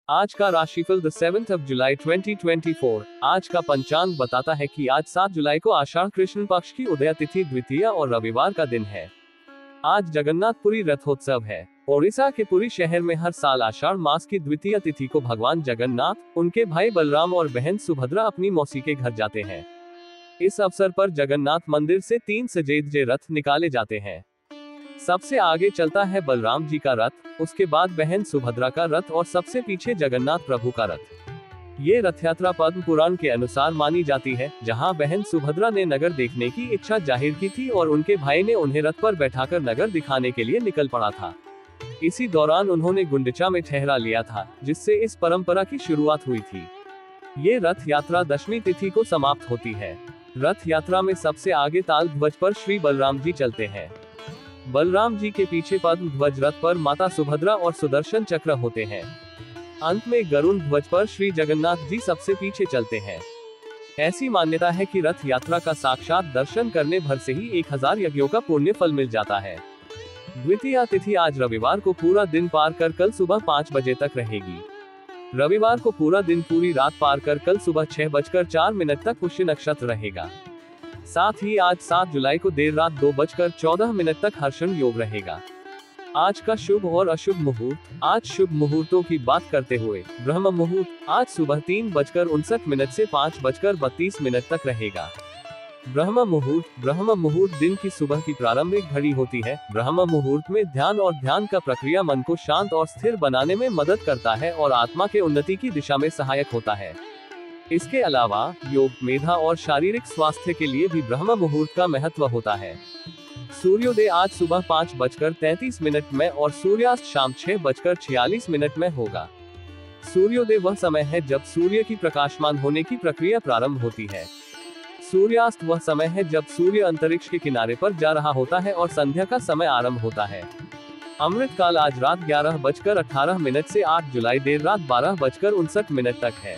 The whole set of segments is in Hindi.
आज का राशिफल द 7th of July 2024। आज का पंचांग बताता है कि आज 7 जुलाई को आषाढ़ कृष्ण पक्ष की उदया तिथि द्वितीया और रविवार का दिन है। आज जगन्नाथपुरी रथोत्सव है। ओडिशा के पुरी शहर में हर साल आषाढ़ मास की द्वितीय तिथि को भगवान जगन्नाथ, उनके भाई बलराम और बहन सुभद्रा अपनी मौसी के घर जाते हैं। इस अवसर पर जगन्नाथ मंदिर से 3 सजेदजे रथ निकाले जाते हैं। सबसे आगे चलता है बलराम जी का रथ, उसके बाद बहन सुभद्रा का रथ और सबसे पीछे जगन्नाथ प्रभु का रथ। ये रथ यात्रा पद्म पुराण के अनुसार मानी जाती है, जहां बहन सुभद्रा ने नगर देखने की इच्छा जाहिर की थी और उनके भाई ने उन्हें रथ पर बैठाकर नगर दिखाने के लिए निकल पड़ा था। इसी दौरान उन्होंने गुंडिचा में ठहरा लिया था, जिससे इस परंपरा की शुरुआत हुई थी। ये रथ यात्रा दशमी तिथि को समाप्त होती है। रथ यात्रा में सबसे आगे ताल ध्वज पर श्री बलराम जी चलते हैं। बलराम जी के पीछे पद्म ध्वज रथ पर माता सुभद्रा और सुदर्शन चक्र होते हैं। अंत में गरुड़ ध्वज पर श्री जगन्नाथ जी सबसे पीछे चलते हैं। ऐसी मान्यता है कि रथ यात्रा का साक्षात दर्शन करने भर से ही 1000 यज्ञों का पुण्य फल मिल जाता है। द्वितीया तिथि आज रविवार को पूरा दिन पार कर कल सुबह 5 बजे तक रहेगी। रविवार को पूरा दिन पूरी रात पार कर कल सुबह 6:04 तक पुष्य नक्षत्र रहेगा। साथ ही आज 7 जुलाई को देर रात 2:14 तक हर्षण योग रहेगा। आज का शुभ और अशुभ मुहूर्त। आज शुभ मुहूर्तों की बात करते हुए ब्रह्म मुहूर्त आज सुबह 3:59 से 5:32 तक रहेगा। ब्रह्म मुहूर्त दिन की सुबह की प्रारंभिक घड़ी होती है। ब्रह्म मुहूर्त में ध्यान और ध्यान का प्रक्रिया मन को शांत और स्थिर बनाने में मदद करता है और आत्मा के उन्नति की दिशा में सहायक होता है। इसके अलावा योग, मेधा और शारीरिक स्वास्थ्य के लिए भी ब्रह्म मुहूर्त का महत्व होता है। सूर्योदय आज सुबह 5:33 में और सूर्यास्त शाम 6:46 में होगा। सूर्योदय वह समय है जब सूर्य की प्रकाशमान होने की प्रक्रिया प्रारंभ होती है। सूर्यास्त वह समय है जब सूर्य अंतरिक्ष के किनारे पर जा रहा होता है और संध्या का समय आरंभ होता है। अमृत काल आज रात 11:18 से 8 जुलाई देर रात 12:59 तक है।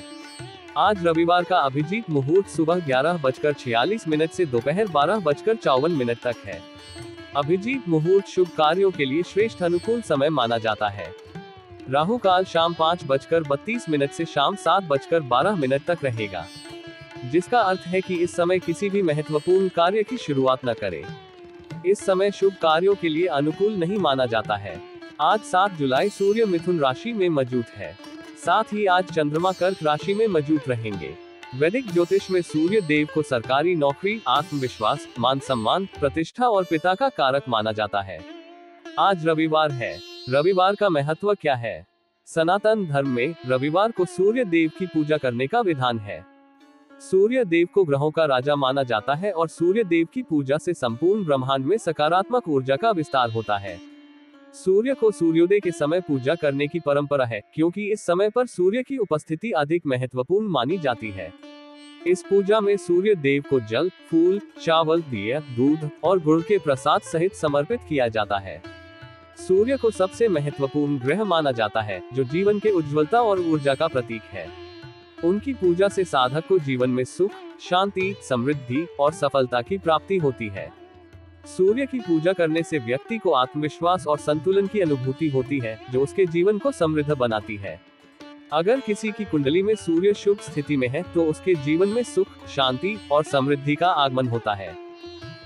आज रविवार का अभिजीत मुहूर्त सुबह 11:46 से दोपहर 12:54 तक है। अभिजीत मुहूर्त शुभ कार्यों के लिए श्रेष्ठ अनुकूल समय माना जाता है। राहु काल शाम 5:32 से शाम 7:12 तक रहेगा, जिसका अर्थ है कि इस समय किसी भी महत्वपूर्ण कार्य की शुरुआत न करें। इस समय शुभ कार्यों के लिए अनुकूल नहीं माना जाता है। आज 7 जुलाई सूर्य मिथुन राशि में मौजूद है। साथ ही आज चंद्रमा कर्क राशि में मौजूद रहेंगे। वैदिक ज्योतिष में सूर्य देव को सरकारी नौकरी, आत्मविश्वास, मान सम्मान, प्रतिष्ठा और पिता का कारक माना जाता है। आज रविवार है। रविवार का महत्व क्या है? सनातन धर्म में रविवार को सूर्य देव की पूजा करने का विधान है। सूर्य देव को ग्रहों का राजा माना जाता है और सूर्य देव की पूजा से संपूर्ण ब्रह्मांड में सकारात्मक ऊर्जा का विस्तार होता है। सूर्य को सूर्योदय के समय पूजा करने की परंपरा है, क्योंकि इस समय पर सूर्य की उपस्थिति अधिक महत्वपूर्ण मानी जाती है। इस पूजा में सूर्य देव को जल, फूल, चावल, दिया, दूध और गुड़ के प्रसाद सहित समर्पित किया जाता है। सूर्य को सबसे महत्वपूर्ण ग्रह माना जाता है, जो जीवन के उज्ज्वलता और ऊर्जा का प्रतीक है। उनकी पूजा से साधक को जीवन में सुख, शांति, समृद्धि और सफलता की प्राप्ति होती है। सूर्य की पूजा करने से व्यक्ति को आत्मविश्वास और संतुलन की अनुभूति होती है, जो उसके जीवन को समृद्ध बनाती है। अगर किसी की कुंडली में सूर्य शुभ स्थिति में है, तो उसके जीवन में सुख, शांति और समृद्धि का आगमन होता है।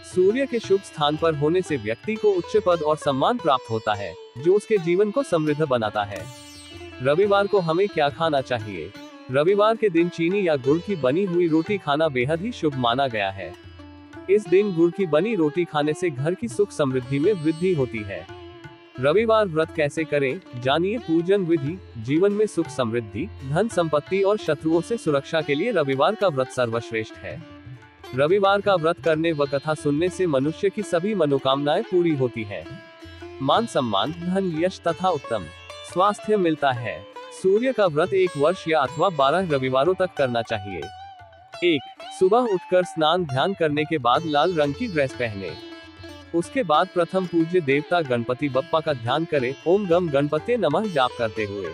सूर्य के शुभ स्थान पर होने से व्यक्ति को उच्च पद और सम्मान प्राप्त होता है, जो उसके जीवन को समृद्ध बनाता है। रविवार को हमें क्या खाना चाहिए? रविवार के दिन चीनी या गुड़ की बनी हुई रोटी खाना बेहद ही शुभ माना गया है। इस दिन गुड़ की बनी रोटी खाने से घर की सुख समृद्धि में वृद्धि होती है। रविवार व्रत कैसे करें, जानिए पूजन विधि। जीवन में सुख समृद्धि, धन संपत्ति और शत्रुओं से सुरक्षा के लिए रविवार का व्रत सर्वश्रेष्ठ है। रविवार का व्रत करने व कथा सुनने से मनुष्य की सभी मनोकामनाएं पूरी होती है। मान सम्मान, धन, यश तथा उत्तम स्वास्थ्य मिलता है। सूर्य का व्रत 1 वर्ष या अथवा 12 रविवारों तक करना चाहिए। 1. सुबह उठकर स्नान ध्यान करने के बाद लाल रंग की ड्रेस पहने। उसके बाद प्रथम पूज्य देवता गणपति बप्पा का ध्यान करें, ओम गम गणपते नमः जाप करते हुए।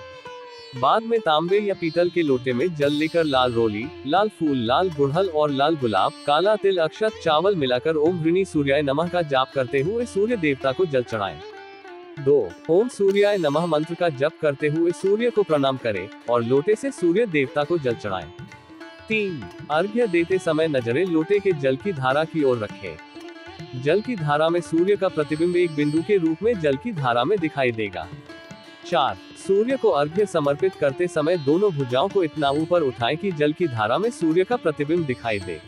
बाद में तांबे या पीतल के लोटे में जल लेकर लाल रोली, लाल फूल, लाल गुड़हल और लाल गुलाब, काला तिल, अक्षत, चावल मिलाकर ओम ऋणी सूर्याय नमः का जाप करते हुए सूर्य देवता को जल चढ़ाएं। 2. ओम सूर्याय नमः मंत्र का जप करते हुए सूर्य को प्रणाम करें और लोटे से सूर्य देवता को जल चढ़ाएं। 3. अर्घ्य देते समय नजरें लोटे के जल की धारा की ओर रखें। जल की धारा में सूर्य का प्रतिबिंब एक बिंदु के रूप में जल की धारा में दिखाई देगा। 4. सूर्य को अर्घ्य समर्पित करते समय दोनों भुजाओं को इतना ऊपर उठाएं कि जल की धारा में सूर्य का प्रतिबिंब दिखाई दे।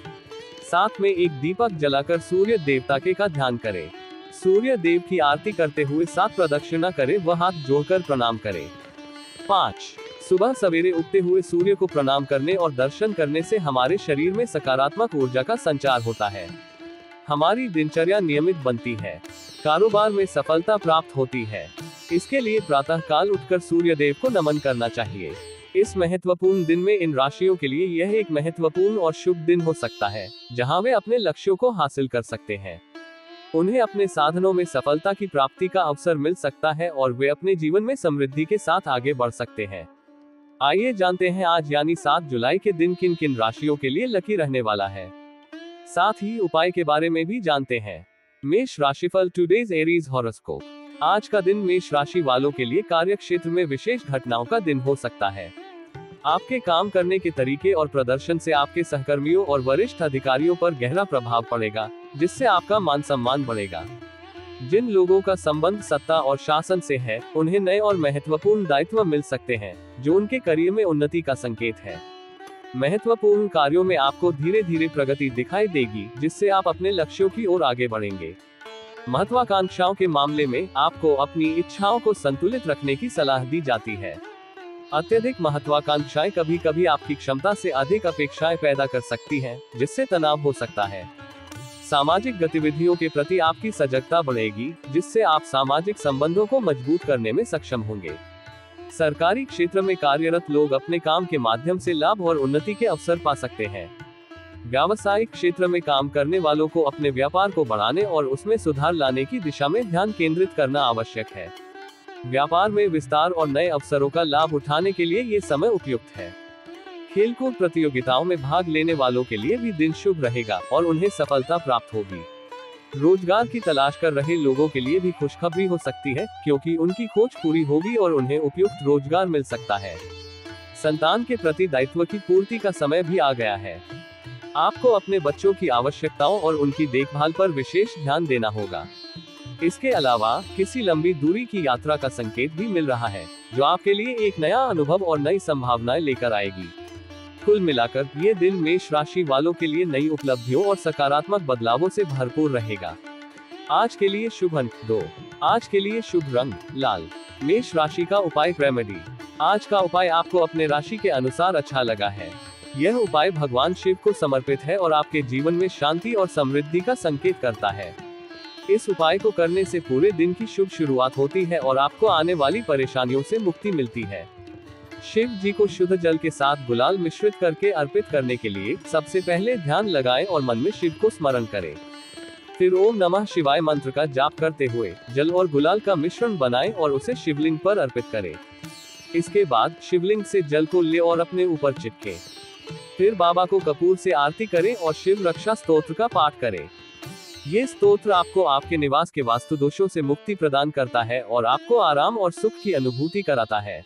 साथ में एक दीपक जलाकर सूर्य देवता का ध्यान करें। सूर्य देव की आरती करते हुए 7 प्रदक्षिणा करें व हाथ जोड़कर प्रणाम करें। 5. सुबह सवेरे उगते हुए सूर्य को प्रणाम करने और दर्शन करने से हमारे शरीर में सकारात्मक ऊर्जा का संचार होता है। हमारी दिनचर्या नियमित बनती है। कारोबार में सफलता प्राप्त होती है। इसके लिए प्रातः काल उठकर सूर्य देव को नमन करना चाहिए। इस महत्वपूर्ण दिन में इन राशियों के लिए यह एक महत्वपूर्ण और शुभ दिन हो सकता है, जहां वे अपने लक्ष्यों को हासिल कर सकते हैं। उन्हें अपने साधनों में सफलता की प्राप्ति का अवसर मिल सकता है और वे अपने जीवन में समृद्धि के साथ आगे बढ़ सकते हैं। आइए जानते हैं आज यानी 7 जुलाई के दिन किन किन राशियों के लिए लकी रहने वाला है। साथ ही उपाय के बारे में भी जानते हैं। मेष राशिफल टुडेज एरीज हॉरोस्कोप। आज का दिन मेष राशि वालों के लिए कार्य क्षेत्र में विशेष घटनाओं का दिन हो सकता है। आपके काम करने के तरीके और प्रदर्शन से आपके सहकर्मियों और वरिष्ठ अधिकारियों पर गहरा प्रभाव पड़ेगा, जिससे आपका मान सम्मान बढ़ेगा। जिन लोगों का संबंध सत्ता और शासन से है, उन्हें नए और महत्वपूर्ण दायित्व मिल सकते हैं, जो उनके करियर में उन्नति का संकेत है। महत्वपूर्ण कार्यों में आपको धीरे धीरे प्रगति दिखाई देगी, जिससे आप अपने लक्ष्यों की ओर आगे बढ़ेंगे। महत्वाकांक्षाओं के मामले में आपको अपनी इच्छाओं को संतुलित रखने की सलाह दी जाती है। अत्यधिक महत्वाकांक्षाएं कभी कभी आपकी क्षमता से अधिक अपेक्षाएं पैदा कर सकती हैं, जिससे तनाव हो सकता है। सामाजिक गतिविधियों के प्रति आपकी सजगता बढ़ेगी, जिससे आप सामाजिक संबंधों को मजबूत करने में सक्षम होंगे। सरकारी क्षेत्र में कार्यरत लोग अपने काम के माध्यम से लाभ और उन्नति के अवसर पा सकते हैं। व्यावसायिक क्षेत्र में काम करने वालों को अपने व्यापार को बढ़ाने और उसमें सुधार लाने की दिशा में ध्यान केंद्रित करना आवश्यक है। व्यापार में विस्तार और नए अवसरों का लाभ उठाने के लिए ये समय उपयुक्त है। खेलकूद प्रतियोगिताओं में भाग लेने वालों के लिए भी दिन शुभ रहेगा और उन्हें सफलता प्राप्त होगी। रोजगार की तलाश कर रहे लोगों के लिए भी खुशखबरी हो सकती है, क्योंकि उनकी खोज पूरी होगी और उन्हें उपयुक्त रोजगार मिल सकता है। संतान के प्रति दायित्व की पूर्ति का समय भी आ गया है। आपको अपने बच्चों की आवश्यकताओं और उनकी देखभाल पर विशेष ध्यान देना होगा। इसके अलावा किसी लंबी दूरी की यात्रा का संकेत भी मिल रहा है, जो आपके लिए एक नया अनुभव और नई संभावनाएं लेकर आएगी। कुल मिलाकर ये दिन मेष राशि वालों के लिए नई उपलब्धियों और सकारात्मक बदलावों से भरपूर रहेगा। आज के लिए शुभ अंक 2। आज के लिए शुभ रंग लाल। मेष राशि का उपाय रेमेडी। आज का उपाय आपको अपने राशि के अनुसार अच्छा लगा है। यह उपाय भगवान शिव को समर्पित है और आपके जीवन में शांति और समृद्धि का संकेत करता है। इस उपाय को करने से पूरे दिन की शुभ शुरुआत होती है और आपको आने वाली परेशानियों से मुक्ति मिलती है। शिव जी को शुद्ध जल के साथ गुलाल मिश्रित करके अर्पित करने के लिए सबसे पहले ध्यान लगाएं और मन में शिव को स्मरण करें। फिर ओम नमः शिवाय मंत्र का जाप करते हुए जल और गुलाल का मिश्रण बनाएं और उसे शिवलिंग पर अर्पित करें। इसके बाद शिवलिंग से जल को ले और अपने ऊपर चिपके। फिर बाबा को कपूर से आरती करें और शिव रक्षा स्तोत्र का पाठ करें। ये स्तोत्र आपको आपके निवास के वास्तु दोषों से मुक्ति प्रदान करता है और आपको आराम और सुख की अनुभूति कराता है।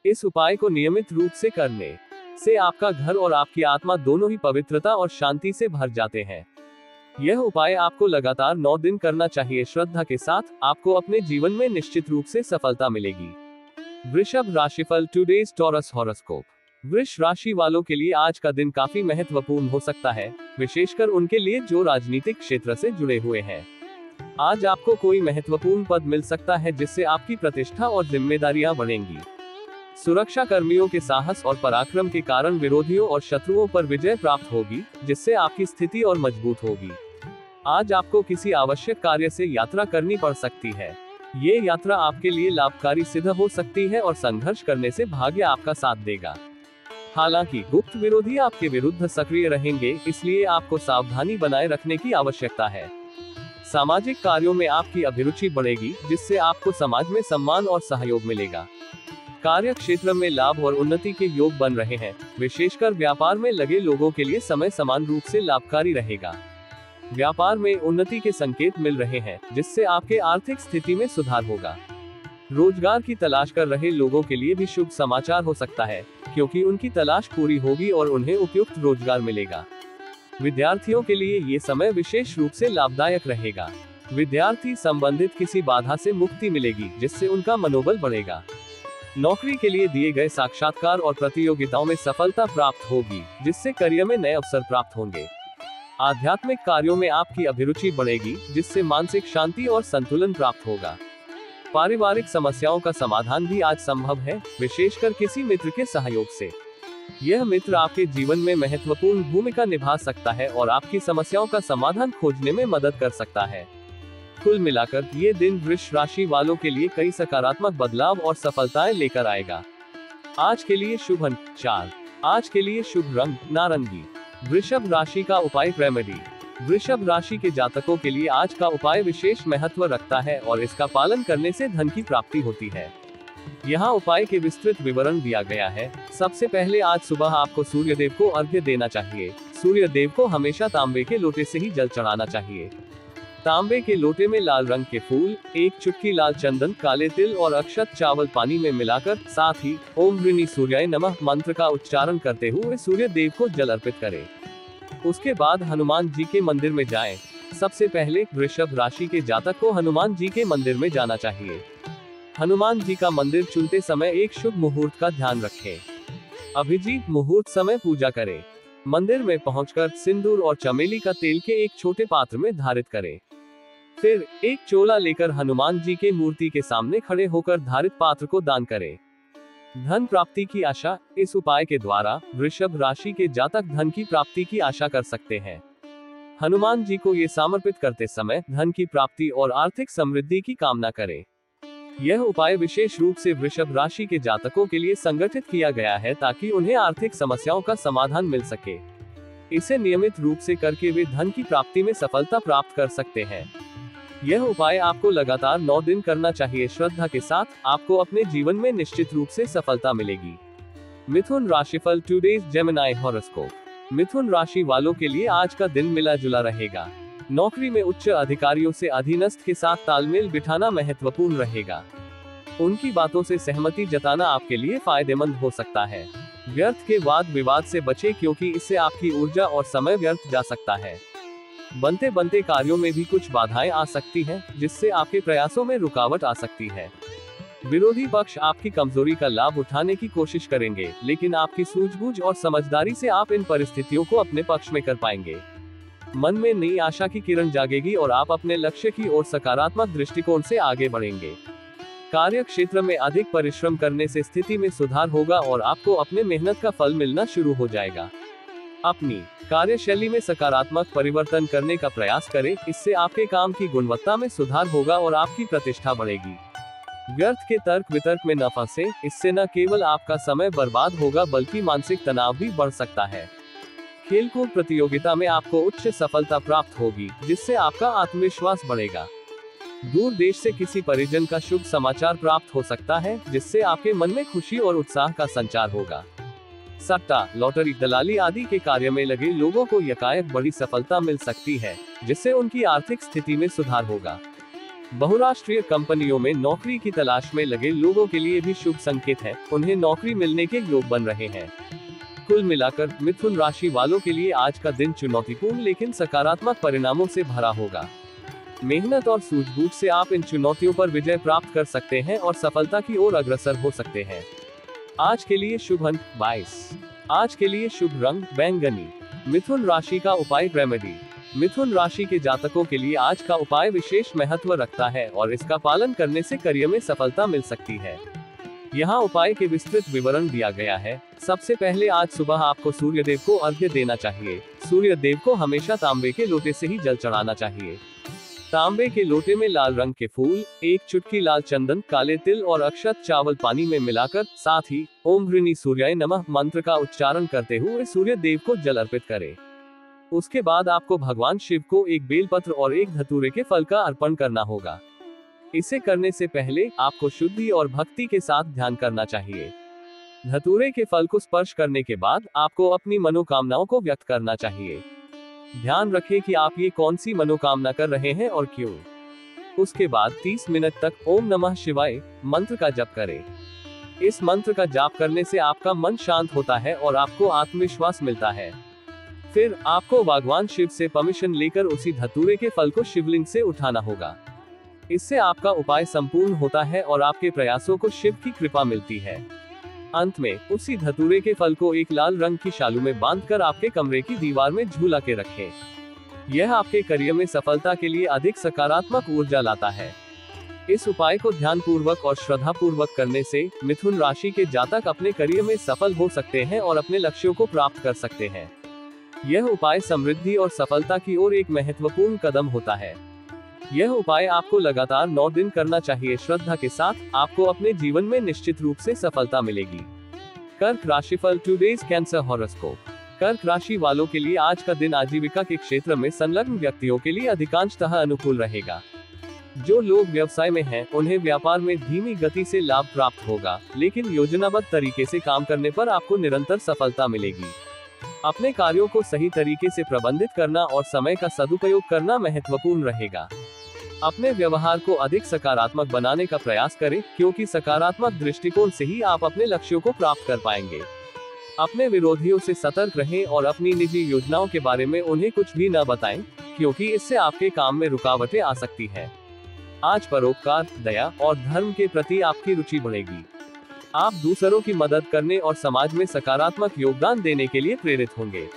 इस उपाय को नियमित रूप से करने से आपका घर और आपकी आत्मा दोनों ही पवित्रता और शांति से भर जाते हैं। यह उपाय आपको लगातार 9 दिन करना चाहिए। श्रद्धा के साथ आपको अपने जीवन में निश्चित रूप से सफलता मिलेगी। वृषभ राशिफल टुडेज टॉरस हॉरोस्कोप। वृष राशि वालों के लिए आज का दिन काफी महत्वपूर्ण हो सकता है, विशेषकर उनके लिए जो राजनीतिक क्षेत्र से जुड़े हुए हैं। आज आपको कोई महत्वपूर्ण पद मिल सकता है, जिससे आपकी प्रतिष्ठा और जिम्मेदारियां बढ़ेंगी। सुरक्षा कर्मियों के साहस और पराक्रम के कारण विरोधियों और शत्रुओं पर विजय प्राप्त होगी, जिससे आपकी स्थिति और मजबूत होगी। आज आपको किसी आवश्यक कार्य से यात्रा करनी पड़ सकती है। ये यात्रा आपके लिए लाभकारी सिद्ध हो सकती है और संघर्ष करने से भाग्य आपका साथ देगा। हालांकि गुप्त विरोधी आपके विरुद्ध सक्रिय रहेंगे, इसलिए आपको सावधानी बनाए रखने की आवश्यकता है। सामाजिक कार्यों में आपकी अभिरुचि बढ़ेगी, जिससे आपको समाज में सम्मान और सहयोग मिलेगा। कार्य क्षेत्र में लाभ और उन्नति के योग बन रहे हैं। विशेषकर व्यापार में लगे लोगों के लिए समय समान रूप से लाभकारी रहेगा। व्यापार में उन्नति के संकेत मिल रहे हैं, जिससे आपके आर्थिक स्थिति में सुधार होगा। रोजगार की तलाश कर रहे लोगों के लिए भी शुभ समाचार हो सकता है, क्योंकि उनकी तलाश पूरी होगी और उन्हें उपयुक्त रोजगार मिलेगा। विद्यार्थियों के लिए ये समय विशेष रूप से लाभदायक रहेगा। विद्यार्थी संबंधित किसी बाधा से मुक्ति मिलेगी, जिससे उनका मनोबल बढ़ेगा। नौकरी के लिए दिए गए साक्षात्कार और प्रतियोगिताओं में सफलता प्राप्त होगी, जिससे करियर में नए अवसर प्राप्त होंगे। आध्यात्मिक कार्यों में आपकी अभिरुचि बढ़ेगी, जिससे मानसिक शांति और संतुलन प्राप्त होगा। पारिवारिक समस्याओं का समाधान भी आज संभव है, विशेषकर किसी मित्र के सहयोग से। यह मित्र आपके जीवन में महत्वपूर्ण भूमिका निभा सकता है और आपकी समस्याओं का समाधान खोजने में मदद कर सकता है। कुल मिलाकर ये दिन वृष राशि वालों के लिए कई सकारात्मक बदलाव और सफलताएं लेकर आएगा। आज के लिए शुभ अंक 4। आज के लिए शुभ रंग नारंगी। वृषभ राशि का उपाय रेमेडी। वृषभ राशि के जातकों के लिए आज का उपाय विशेष महत्व रखता है और इसका पालन करने से धन की प्राप्ति होती है। यहाँ उपाय के विस्तृत विवरण दिया गया है। सबसे पहले आज सुबह आपको सूर्य देव को अर्घ्य देना चाहिए। सूर्य देव को हमेशा तांबे के लोटे से ही जल चढ़ाना चाहिए। तांबे के लोटे में लाल रंग के फूल, एक चुटकी लाल चंदन, काले तिल और अक्षत चावल पानी में मिलाकर, साथ ही ओम ऋणी सूर्याय नमः मंत्र का उच्चारण करते हुए सूर्य देव को जल अर्पित करें। उसके बाद हनुमान जी के मंदिर में जाएं। सबसे पहले वृषभ राशि के जातक को हनुमान जी के मंदिर में जाना चाहिए। हनुमान जी का मंदिर चुनते समय एक शुभ मुहूर्त का ध्यान रखें। अभिजीत मुहूर्त समय पूजा करें। मंदिर में पहुंचकर सिंदूर और चमेली का तेल के एक छोटे पात्र में धारित करें। फिर एक चोला लेकर हनुमान जी के मूर्ति के सामने खड़े होकर धारित पात्र को दान करें। धन प्राप्ति की आशा। इस उपाय के द्वारा वृषभ राशि के जातक धन की प्राप्ति की आशा कर सकते हैं। हनुमान जी को ये समर्पित करते समय धन की प्राप्ति और आर्थिक समृद्धि की कामना करें। यह उपाय विशेष रूप से वृषभ राशि के जातकों के लिए संगठित किया गया है, ताकि उन्हें आर्थिक समस्याओं का समाधान मिल सके। इसे नियमित रूप से करके वे धन की प्राप्ति में सफलता प्राप्त कर सकते हैं। यह उपाय आपको लगातार 9 दिन करना चाहिए। श्रद्धा के साथ आपको अपने जीवन में निश्चित रूप से सफलता मिलेगी। मिथुन राशिफल टुडेज जेमिनी हॉरोस्कोप। मिथुन राशि वालों के लिए आज का दिन मिला जुला रहेगा। नौकरी में उच्च अधिकारियों से अधीनस्थ के साथ तालमेल बिठाना महत्वपूर्ण रहेगा। उनकी बातों से सहमति जताना आपके लिए फायदेमंद हो सकता है। व्यर्थ के वाद विवाद से बचें, क्योंकि इससे आपकी ऊर्जा और समय व्यर्थ जा सकता है। बनते बनते कार्यों में भी कुछ बाधाएं आ सकती हैं, जिससे आपके प्रयासों में रुकावट आ सकती है। विरोधी पक्ष आपकी कमजोरी का लाभ उठाने की कोशिश करेंगे, लेकिन आपकी सूझबूझ और समझदारी से आप इन परिस्थितियों को अपने पक्ष में कर पाएंगे। मन में नई आशा की किरण जागेगी और आप अपने लक्ष्य की ओर सकारात्मक दृष्टिकोण से आगे बढ़ेंगे। कार्य क्षेत्र में अधिक परिश्रम करने से स्थिति में सुधार होगा और आपको अपने मेहनत का फल मिलना शुरू हो जाएगा। अपनी कार्यशैली में सकारात्मक परिवर्तन करने का प्रयास करें, इससे आपके काम की गुणवत्ता में सुधार होगा और आपकी प्रतिष्ठा बढ़ेगी। व्यर्थ के तर्क वितर्क में न फंसे, इससे न केवल आपका समय बर्बाद होगा बल्कि मानसिक तनाव भी बढ़ सकता है। खेलकूद प्रतियोगिता में आपको उच्च सफलता प्राप्त होगी, जिससे आपका आत्मविश्वास बढ़ेगा। दूर देश से किसी परिजन का शुभ समाचार प्राप्त हो सकता है, जिससे आपके मन में खुशी और उत्साह का संचार होगा। सट्टा, लॉटरी, दलाली आदि के कार्य में लगे लोगों को यकायक बड़ी सफलता मिल सकती है, जिससे उनकी आर्थिक स्थिति में सुधार होगा। बहुराष्ट्रीय कंपनियों में नौकरी की तलाश में लगे लोगों के लिए भी शुभ संकेत है। उन्हें नौकरी मिलने के योग बन रहे हैं। कुल मिलाकर मिथुन राशि वालों के लिए आज का दिन चुनौतीपूर्ण लेकिन सकारात्मक परिणामों से भरा होगा। मेहनत और सूझबूझ से आप इन चुनौतियों पर विजय प्राप्त कर सकते हैं और सफलता की ओर अग्रसर हो सकते हैं। आज के लिए शुभ अंक 22। आज के लिए शुभ रंग बैंगनी। मिथुन राशि का उपाय रेमेडी। मिथुन राशि के जातकों के लिए आज का उपाय विशेष महत्व रखता है और इसका पालन करने से करियर में सफलता मिल सकती है। यहाँ उपाय के विस्तृत विवरण दिया गया है। सबसे पहले आज सुबह आपको सूर्य देव को अर्घ्य देना चाहिए। सूर्य देव को हमेशा तांबे के लोटे से ही जल चढ़ाना चाहिए। तांबे के लोटे में लाल रंग के फूल, एक चुटकी लाल चंदन, काले तिल और अक्षत चावल पानी में मिलाकर, साथ ही ओम ऋणी सूर्याय नमः मंत्र का उच्चारण करते हुए सूर्य देव को जल अर्पित करें। उसके बाद आपको भगवान शिव को एक बेलपत्र और एक धतूरे के फल का अर्पण करना होगा। इसे करने से पहले आपको शुद्धि और भक्ति के साथ ध्यान करना चाहिए। धतूरे के फल को स्पर्श करने के बाद आपको अपनी मनोकामनाओं को व्यक्त करना चाहिए। ध्यान रखें कि आप ये कौन सी मनोकामना कर रहे हैं और क्यों। उसके बाद 30 मिनट तक ओम नमः शिवाय मंत्र का जप करें। इस मंत्र का जाप करने से आपका मन शांत होता है और आपको आत्मविश्वास मिलता है। फिर आपको भगवान शिव से परमिशन लेकर उसी धतूरे के फल को शिवलिंग से उठाना होगा। इससे आपका उपाय संपूर्ण होता है और आपके प्रयासों को शिव की कृपा मिलती है। अंत में उसी धतूरे के फल को एक लाल रंग की शालू में बांधकर आपके कमरे की दीवार में झूला के रखें। यह आपके करियर में सफलता के लिए अधिक सकारात्मक ऊर्जा लाता है। इस उपाय को ध्यान पूर्वक और श्रद्धा पूर्वक करने से मिथुन राशि के जातक अपने करियर में सफल हो सकते हैं और अपने लक्ष्यों को प्राप्त कर सकते हैं। यह उपाय समृद्धि और सफलता की ओर एक महत्वपूर्ण कदम होता है। यह उपाय आपको लगातार 9 दिन करना चाहिए। श्रद्धा के साथ आपको अपने जीवन में निश्चित रूप से सफलता मिलेगी। कर्क राशिफल टुडेज कैंसर हॉरोस्कोप। कर्क राशि वालों के लिए आज का दिन आजीविका के क्षेत्र में संलग्न व्यक्तियों के लिए अधिकांशतः अनुकूल रहेगा। जो लोग व्यवसाय में हैं, उन्हें व्यापार में धीमी गति से लाभ प्राप्त होगा, लेकिन योजनाबद्ध तरीके से काम करने पर आपको निरंतर सफलता मिलेगी। अपने कार्यों को सही तरीके से प्रबंधित करना और समय का सदुपयोग करना महत्वपूर्ण रहेगा। अपने व्यवहार को अधिक सकारात्मक बनाने का प्रयास करें, क्योंकि सकारात्मक दृष्टिकोण से ही आप अपने लक्ष्यों को प्राप्त कर पाएंगे। अपने विरोधियों से सतर्क रहें और अपनी निजी योजनाओं के बारे में उन्हें कुछ भी न बताएं, क्योंकि इससे आपके काम में रुकावटें आ सकती हैं। आज परोपकार, दया और धर्म के प्रति आपकी रुचि बढ़ेगी। आप दूसरों की मदद करने और समाज में सकारात्मक योगदान देने के लिए प्रेरित होंगे।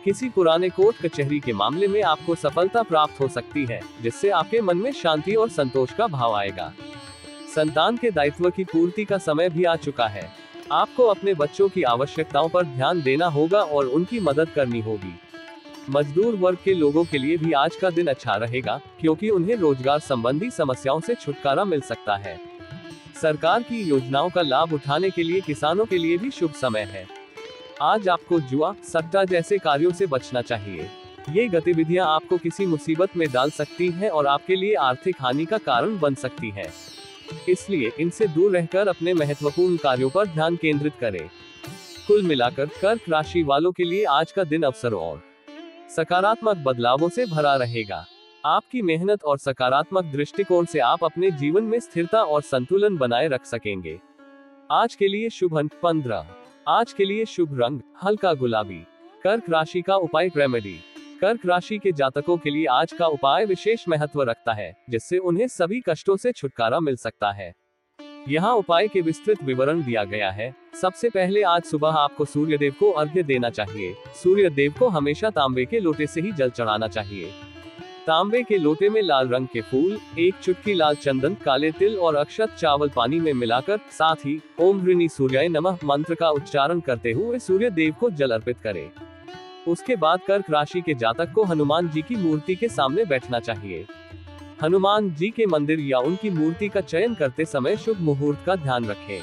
किसी पुराने कोर्ट कचहरी के मामले में आपको सफलता प्राप्त हो सकती है, जिससे आपके मन में शांति और संतोष का भाव आएगा। संतान के दायित्व की पूर्ति का समय भी आ चुका है। आपको अपने बच्चों की आवश्यकताओं पर ध्यान देना होगा और उनकी मदद करनी होगी। मजदूर वर्ग के लोगों के लिए भी आज का दिन अच्छा रहेगा, क्योंकि उन्हें रोजगार संबंधी समस्याओं से छुटकारा मिल सकता है। सरकार की योजनाओं का लाभ उठाने के लिए किसानों के लिए भी शुभ समय है। आज आपको जुआ, सट्टा जैसे कार्यों से बचना चाहिए। ये गतिविधियां आपको किसी मुसीबत में डाल सकती हैं और आपके लिए आर्थिक हानि का कारण बन सकती हैं। इसलिए इनसे दूर रहकर अपने महत्वपूर्ण कार्यों पर ध्यान केंद्रित करें। कुल मिलाकर कर्क राशि वालों के लिए आज का दिन अवसरों और सकारात्मक बदलावों से भरा रहेगा। आपकी मेहनत और सकारात्मक दृष्टिकोण से आप अपने जीवन में स्थिरता और संतुलन बनाए रख सकेंगे। आज के लिए शुभ अंक 15। आज के लिए शुभ रंग हल्का गुलाबी। कर्क राशि का उपाय रेमेडी। कर्क राशि के जातकों के लिए आज का उपाय विशेष महत्व रखता है, जिससे उन्हें सभी कष्टों से छुटकारा मिल सकता है। यहाँ उपाय के विस्तृत विवरण दिया गया है। सबसे पहले आज सुबह आपको सूर्य देव को अर्घ्य देना चाहिए। सूर्य देव को हमेशा तांबे के लोटे से ही जल चढ़ाना चाहिए। तांबे के लोटे में लाल रंग के फूल, एक चुटकी लाल चंदन, काले तिल और अक्षत चावल पानी में मिलाकर, साथ ही ओम ह्रीनि सूर्याय नमः मंत्र का उच्चारण करते हुए सूर्य देव को जल अर्पित करें। उसके बाद कर्क राशि के जातक को हनुमान जी की मूर्ति के सामने बैठना चाहिए। हनुमान जी के मंदिर या उनकी मूर्ति का चयन करते समय शुभ मुहूर्त का ध्यान रखें।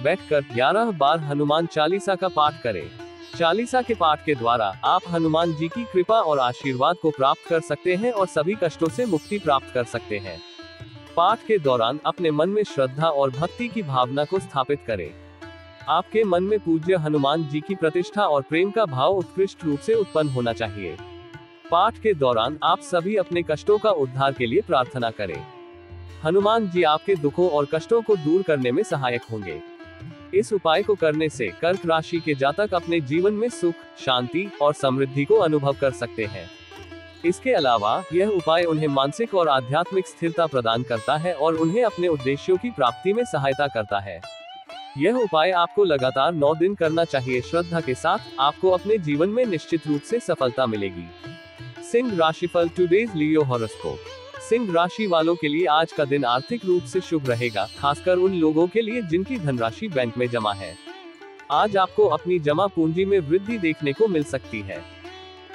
बैठकर 11 बार हनुमान चालीसा का पाठ करें। चालीसा के पाठ के द्वारा आप हनुमान जी की कृपा और आशीर्वाद को प्राप्त कर सकते हैं और सभी कष्टों से मुक्ति प्राप्त कर सकते हैं। पाठ के दौरान अपने मन में श्रद्धा और भक्ति की भावना को स्थापित करें। आपके मन में पूज्य हनुमान जी की प्रतिष्ठा और प्रेम का भाव उत्कृष्ट रूप से उत्पन्न होना चाहिए। पाठ के दौरान आप सभी अपने कष्टों का उद्धार के लिए प्रार्थना करें। हनुमान जी आपके दुखों और कष्टों को दूर करने में सहायक होंगे। इस उपाय को करने से कर्क राशि के जातक अपने जीवन में सुख, शांति और समृद्धि को अनुभव कर सकते हैं। इसके अलावा यह उपाय उन्हें मानसिक और आध्यात्मिक स्थिरता प्रदान करता है और उन्हें अपने उद्देश्यों की प्राप्ति में सहायता करता है। यह उपाय आपको लगातार 9 दिन करना चाहिए। श्रद्धा के साथ आपको अपने जीवन में निश्चित रूप से सफलता मिलेगी। सिंह राशिफल टुडेज लियो हॉरोस्कोप। सिंह राशि वालों के लिए आज का दिन आर्थिक रूप से शुभ रहेगा, खासकर उन लोगों के लिए जिनकी धनराशि बैंक में जमा है। आज आपको अपनी जमा पूंजी में वृद्धि देखने को मिल सकती है।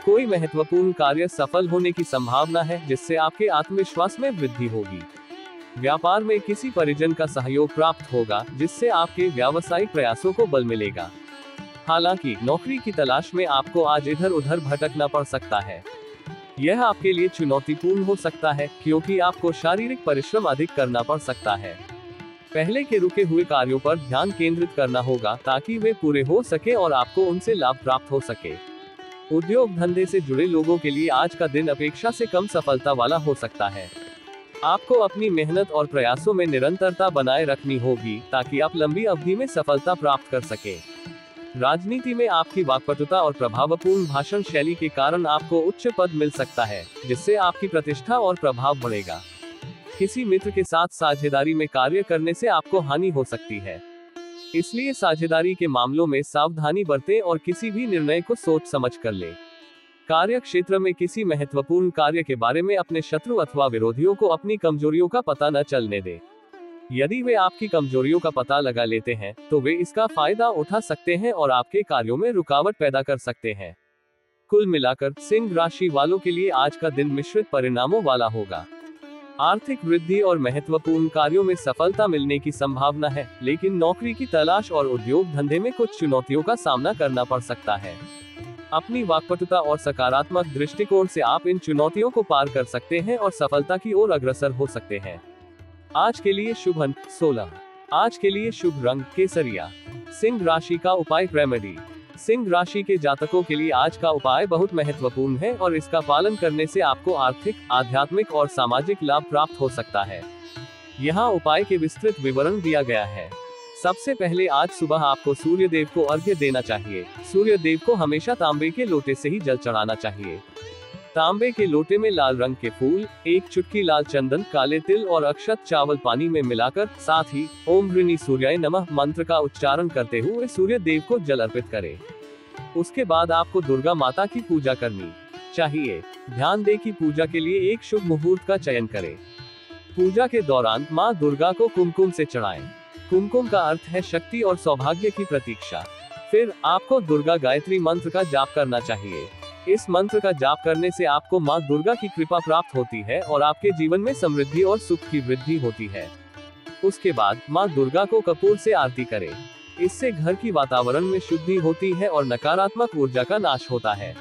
कोई महत्वपूर्ण कार्य सफल होने की संभावना है, जिससे आपके आत्मविश्वास में वृद्धि होगी। व्यापार में किसी परिजन का सहयोग प्राप्त होगा, जिससे आपके व्यावसायिक प्रयासों को बल मिलेगा। हालांकि नौकरी की तलाश में आपको आज इधर उधर भटकना पड़ सकता है। यह आपके लिए चुनौतीपूर्ण हो सकता है, क्योंकि आपको शारीरिक परिश्रम अधिक करना पड़ सकता है। पहले के रुके हुए कार्यों पर ध्यान केंद्रित करना होगा, ताकि वे पूरे हो सके और आपको उनसे लाभ प्राप्त हो सके। उद्योग धंधे से जुड़े लोगों के लिए आज का दिन अपेक्षा से कम सफलता वाला हो सकता है। आपको अपनी मेहनत और प्रयासों में निरंतरता बनाए रखनी होगी ताकि आप लंबी अवधि में सफलता प्राप्त कर सके। राजनीति में आपकी वाक्पटुता और प्रभावपूर्ण भाषण शैली के कारण आपको उच्च पद मिल सकता है, जिससे आपकी प्रतिष्ठा और प्रभाव बढ़ेगा। किसी मित्र के साथ साझेदारी में कार्य करने से आपको हानि हो सकती है, इसलिए साझेदारी के मामलों में सावधानी बरतें और किसी भी निर्णय को सोच समझ कर लें। कार्य क्षेत्र में किसी महत्वपूर्ण कार्य के बारे में अपने शत्रु अथवा विरोधियों को अपनी कमजोरियों का पता न चलने दें। यदि वे आपकी कमजोरियों का पता लगा लेते हैं, तो वे इसका फायदा उठा सकते हैं और आपके कार्यों में रुकावट पैदा कर सकते हैं। कुल मिलाकर सिंह राशि वालों के लिए आज का दिन मिश्रित परिणामों वाला होगा। आर्थिक वृद्धि और महत्वपूर्ण कार्यों में सफलता मिलने की संभावना है, लेकिन नौकरी की तलाश और उद्योग धंधे में कुछ चुनौतियों का सामना करना पड़ सकता है। अपनी वाक्पटुता और सकारात्मक दृष्टिकोण से आप इन चुनौतियों को पार कर सकते हैं और सफलता की ओर अग्रसर हो सकते हैं। आज के लिए शुभ अंक 16। आज के लिए शुभ रंग केसरिया। सिंह राशि का उपाय रेमेडी। सिंह राशि के जातकों के लिए आज का उपाय बहुत महत्वपूर्ण है और इसका पालन करने से आपको आर्थिक, आध्यात्मिक और सामाजिक लाभ प्राप्त हो सकता है। यहाँ उपाय के विस्तृत विवरण दिया गया है। सबसे पहले आज सुबह आपको सूर्य देव को अर्घ्य देना चाहिए। सूर्य देव को हमेशा तांबे के लोटे से ही जल चढ़ाना चाहिए। तांबे के लोटे में लाल रंग के फूल, एक चुटकी लाल चंदन, काले तिल और अक्षत चावल पानी में मिलाकर, साथ ही ओम ह्रीनि सूर्याय नमः मंत्र का उच्चारण करते हुए सूर्य देव को जल अर्पित करें। उसके बाद आपको दुर्गा माता की पूजा करनी चाहिए। ध्यान दें कि पूजा के लिए एक शुभ मुहूर्त का चयन करें। पूजा के दौरान माँ दुर्गा को कुमकुम से चढ़ाएं। कुमकुम का अर्थ है शक्ति और सौभाग्य की प्रतीक्षा। फिर आपको दुर्गा गायत्री मंत्र का जाप करना चाहिए। इस मंत्र का जाप करने से आपको माँ दुर्गा की कृपा प्राप्त होती है और आपके जीवन में समृद्धि और सुख की वृद्धि होती है। उसके बाद माँ दुर्गा को कपूर से आरती करें। इससे घर की वातावरण में शुद्धि होती है और नकारात्मक ऊर्जा का नाश होता है।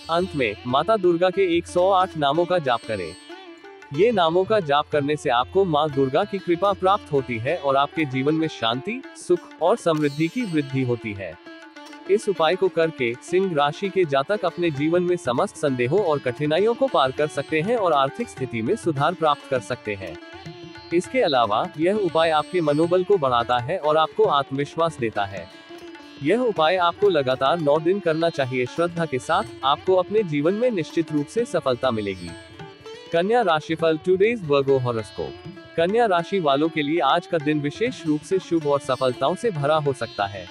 अंत में माता दुर्गा के 108 नामों का जाप करें। ये नामों का जाप करने से आपको माँ दुर्गा की कृपा प्राप्त होती है और आपके जीवन में शांति, सुख और समृद्धि की वृद्धि होती है। इस उपाय को करके सिंह राशि के जातक अपने जीवन में समस्त संदेहों और कठिनाइयों को पार कर सकते हैं और आर्थिक स्थिति में सुधार प्राप्त कर सकते हैं। इसके अलावा यह उपाय आपके मनोबल को बढ़ाता है और आपको आत्मविश्वास देता है। यह उपाय आपको लगातार 9 दिन करना चाहिए। श्रद्धा के साथ आपको अपने जीवन में निश्चित रूप से सफलता मिलेगी। कन्या राशिफल टुडेज वर्गो हॉरोस्कोप। कन्या राशि वालों के लिए आज का दिन विशेष रूप से शुभ और सफलताओं से भरा हो सकता है।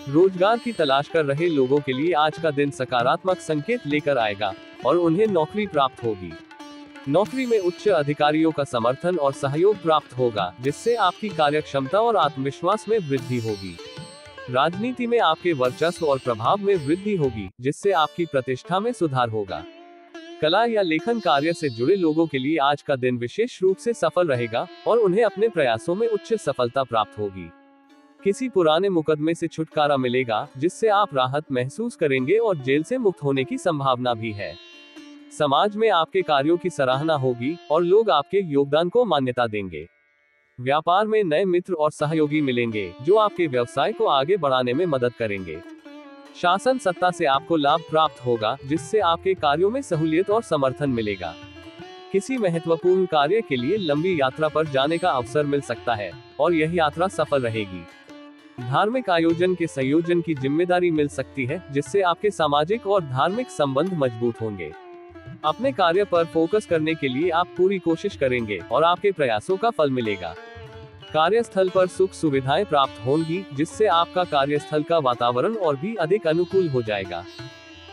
रोजगार की तलाश कर रहे लोगों के लिए आज का दिन सकारात्मक संकेत लेकर आएगा और उन्हें नौकरी प्राप्त होगी। नौकरी में उच्च अधिकारियों का समर्थन और सहयोग प्राप्त होगा, जिससे आपकी कार्यक्षमता और आत्मविश्वास में वृद्धि होगी। राजनीति में आपके वर्चस्व और प्रभाव में वृद्धि होगी, जिससे आपकी प्रतिष्ठा में सुधार होगा। कला या लेखन कार्य से जुड़े लोगों के लिए आज का दिन विशेष रूप से सफल रहेगा और उन्हें अपने प्रयासों में उच्च सफलता प्राप्त होगी। किसी पुराने मुकदमे से छुटकारा मिलेगा, जिससे आप राहत महसूस करेंगे और जेल से मुक्त होने की संभावना भी है। समाज में आपके कार्यों की सराहना होगी और लोग आपके योगदान को मान्यता देंगे। व्यापार में नए मित्र और सहयोगी मिलेंगे, जो आपके व्यवसाय को आगे बढ़ाने में मदद करेंगे। शासन सत्ता से आपको लाभ प्राप्त होगा, जिससे आपके कार्यों में सहूलियत और समर्थन मिलेगा। किसी महत्वपूर्ण कार्य के लिए लंबी यात्रा पर जाने का अवसर मिल सकता है और यह यात्रा सफल रहेगी। धार्मिक आयोजन के संयोजन की जिम्मेदारी मिल सकती है, जिससे आपके सामाजिक और धार्मिक संबंध मजबूत होंगे। अपने कार्य पर फोकस करने के लिए आप पूरी कोशिश करेंगे और आपके प्रयासों का फल मिलेगा। कार्यस्थल पर सुख सुविधाएं प्राप्त होंगी, जिससे आपका कार्यस्थल का वातावरण और भी अधिक अनुकूल हो जाएगा।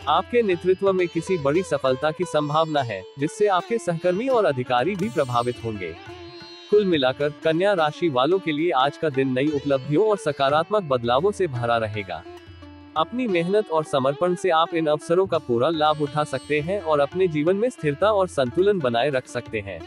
आपके नेतृत्व में किसी बड़ी सफलता की संभावना है, जिससे आपके सहकर्मी और अधिकारी भी प्रभावित होंगे। कुल मिलाकर कन्या राशि वालों के लिए आज का दिन नई उपलब्धियों और सकारात्मक बदलावों से भरा रहेगा। अपनी मेहनत और समर्पण से आप इन अवसरों का पूरा लाभ उठा सकते हैं और अपने जीवन में स्थिरता और संतुलन बनाए रख सकते हैं।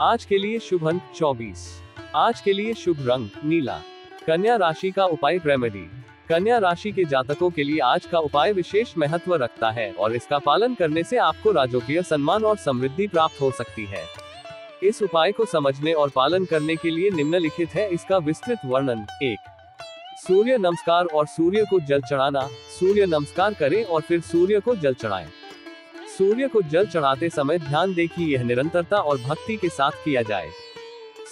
आज के लिए शुभ अंक 24। आज के लिए शुभ रंग नीला। कन्या राशि का उपाय रेमेडी। कन्या राशि के जातकों के लिए आज का उपाय विशेष महत्व रखता है और इसका पालन करने से आपको राजकीय सम्मान और समृद्धि प्राप्त हो सकती है। इस उपाय को समझने और पालन करने के लिए निम्नलिखित है इसका विस्तृत वर्णन। 1. सूर्य नमस्कार और सूर्य को जल चढ़ाना। सूर्य नमस्कार करें और फिर सूर्य को जल चढ़ाएं। सूर्य को जल चढ़ाते समय ध्यान दें कि यह निरंतरता और भक्ति के साथ किया जाए।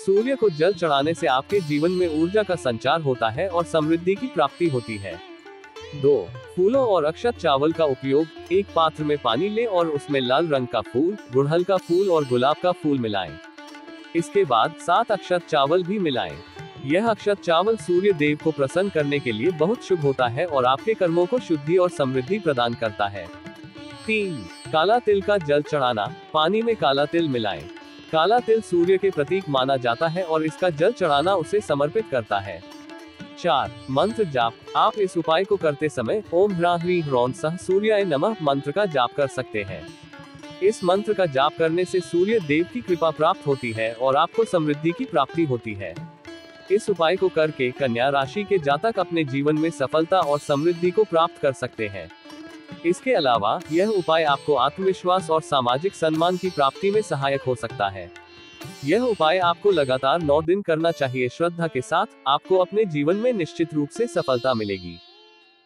सूर्य को जल चढ़ाने से आपके जीवन में ऊर्जा का संचार होता है और समृद्धि की प्राप्ति होती है। 2. फूलों और अक्षत चावल का उपयोग। एक पात्र में पानी लें और उसमें लाल रंग का फूल, गुड़हल का फूल और गुलाब का फूल मिलाएं। इसके बाद 7 अक्षत चावल भी मिलाएं। यह अक्षत चावल सूर्य देव को प्रसन्न करने के लिए बहुत शुभ होता है और आपके कर्मों को शुद्धि और समृद्धि प्रदान करता है। 3. काला तिल का जल चढ़ाना। पानी में काला तिल मिलाएं। काला तिल सूर्य के प्रतीक माना जाता है और इसका जल चढ़ाना उसे समर्पित करता है। 4. मंत्र जाप। आप इस उपाय को करते समय ओम ह्रां ह्रीं ह्रौं सः सूर्याय नमः मंत्र का जाप कर सकते हैं। इस मंत्र का जाप करने से सूर्य देव की कृपा प्राप्त होती है और आपको समृद्धि की प्राप्ति होती है। इस उपाय को करके कन्या राशि के जातक अपने जीवन में सफलता और समृद्धि को प्राप्त कर सकते हैं। इसके अलावा यह उपाय आपको आत्मविश्वास और सामाजिक सम्मान की प्राप्ति में सहायक हो सकता है। यह उपाय आपको लगातार 9 दिन करना चाहिए। श्रद्धा के साथ आपको अपने जीवन में निश्चित रूप से सफलता मिलेगी।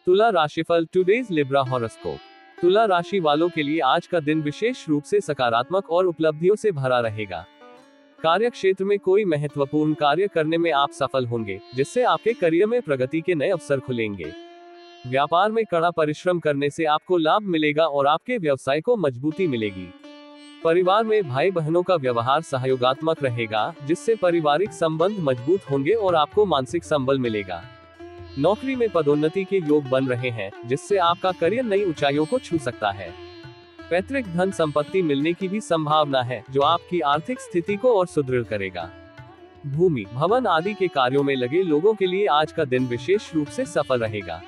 तुला राशिफल। Today's Libra horoscope. तुला राशि वालों के लिए आज का दिन विशेष रूप से सकारात्मक और उपलब्धियों से भरा रहेगा। कार्य क्षेत्र में कोई महत्वपूर्ण कार्य करने में आप सफल होंगे, जिससे आपके करियर में प्रगति के नए अवसर खुलेंगे। व्यापार में कड़ा परिश्रम करने से आपको लाभ मिलेगा और आपके व्यवसाय को मजबूती मिलेगी। परिवार में भाई बहनों का व्यवहार सहयोगात्मक रहेगा, जिससे पारिवारिक संबंध मजबूत होंगे और आपको मानसिक संबल मिलेगा। नौकरी में पदोन्नति के योग बन रहे हैं, जिससे आपका करियर नई ऊंचाइयों को छू सकता है। पैतृक धन संपत्ति मिलने की भी संभावना है, जो आपकी आर्थिक स्थिति को और सुदृढ़ करेगा। भूमि, भवन आदि के कार्यों में लगे लोगों के लिए आज का दिन विशेष रूप से सफल रहेगा।